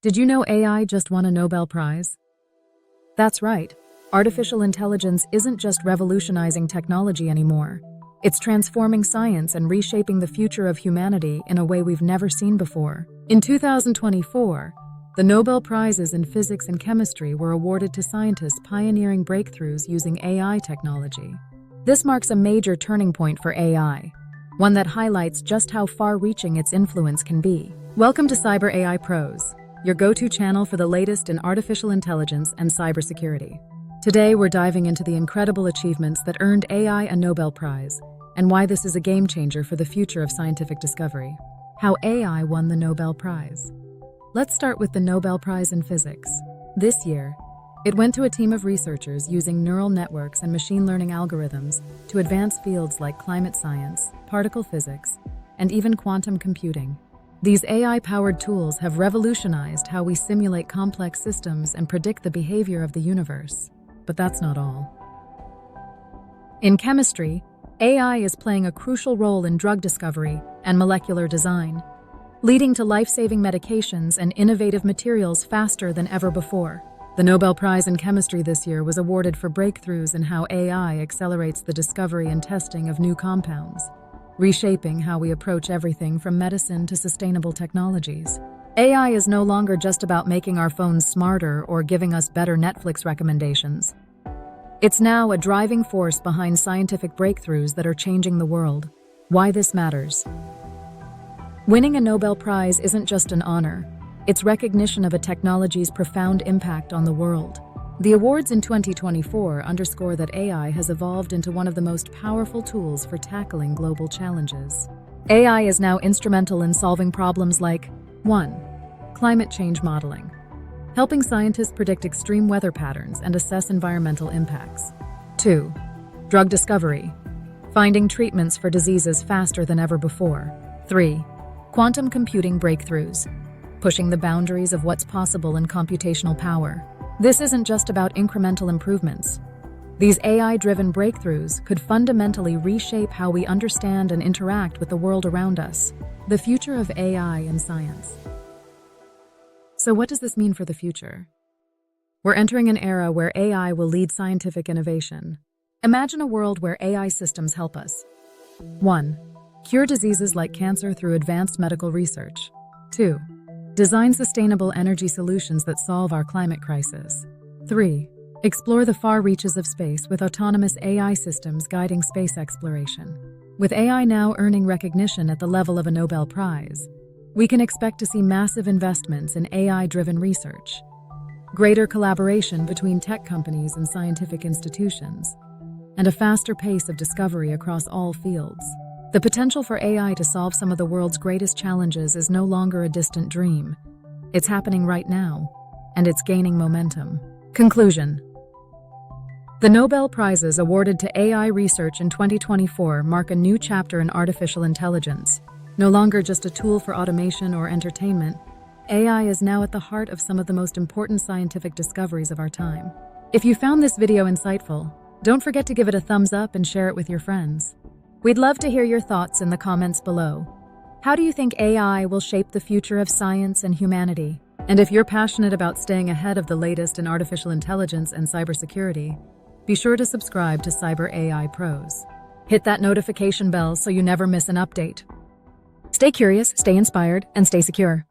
Did you know AI just won a Nobel Prize? That's right. Artificial intelligence isn't just revolutionizing technology anymore. It's transforming science and reshaping the future of humanity in a way we've never seen before. In 2024, the Nobel Prizes in physics and chemistry were awarded to scientists pioneering breakthroughs using AI technology. This marks a major turning point for AI, one that highlights just how far-reaching its influence can be. Welcome to Cyber AI Pros, your go-to channel for the latest in artificial intelligence and cybersecurity. Today, we're diving into the incredible achievements that earned AI a Nobel Prize and why this is a game-changer for the future of scientific discovery. How AI won the Nobel Prize. Let's start with the Nobel Prize in Physics. This year, it went to a team of researchers using neural networks and machine learning algorithms to advance fields like climate science, particle physics, and even quantum computing. These AI-powered tools have revolutionized how we simulate complex systems and predict the behavior of the universe. But that's not all. In chemistry, AI is playing a crucial role in drug discovery and molecular design, leading to life-saving medications and innovative materials faster than ever before. The Nobel Prize in Chemistry this year was awarded for breakthroughs in how AI accelerates the discovery and testing of new compounds, reshaping how we approach everything from medicine to sustainable technologies. AI is no longer just about making our phones smarter or giving us better Netflix recommendations. It's now a driving force behind scientific breakthroughs that are changing the world. Why this matters. Winning a Nobel Prize isn't just an honor. It's recognition of a technology's profound impact on the world. The awards in 2024 underscore that AI has evolved into one of the most powerful tools for tackling global challenges. AI is now instrumental in solving problems like 1. Climate change modeling, helping scientists predict extreme weather patterns and assess environmental impacts. 2. Drug discovery, finding treatments for diseases faster than ever before. 3. Quantum computing breakthroughs, pushing the boundaries of what's possible in computational power. This isn't just about incremental improvements. These AI-driven breakthroughs could fundamentally reshape how we understand and interact with the world around us. The future of AI and science. So what does this mean for the future? We're entering an era where AI will lead scientific innovation. Imagine a world where AI systems help us. 1. Cure diseases like cancer through advanced medical research. 2. Design sustainable energy solutions that solve our climate crisis. 3. Explore the far reaches of space with autonomous AI systems guiding space exploration. With AI now earning recognition at the level of a Nobel Prize, we can expect to see massive investments in AI-driven research, greater collaboration between tech companies and scientific institutions, and a faster pace of discovery across all fields. The potential for AI to solve some of the world's greatest challenges is no longer a distant dream. It's happening right now, and it's gaining momentum. Conclusion. The Nobel Prizes awarded to AI research in 2024 mark a new chapter in artificial intelligence. No longer just a tool for automation or entertainment, AI is now at the heart of some of the most important scientific discoveries of our time. If you found this video insightful, don't forget to give it a thumbs up and share it with your friends. We'd love to hear your thoughts in the comments below. How do you think AI will shape the future of science and humanity? And if you're passionate about staying ahead of the latest in artificial intelligence and cybersecurity, be sure to subscribe to Cyber AI Pros. Hit that notification bell so you never miss an update. Stay curious, stay inspired, and stay secure.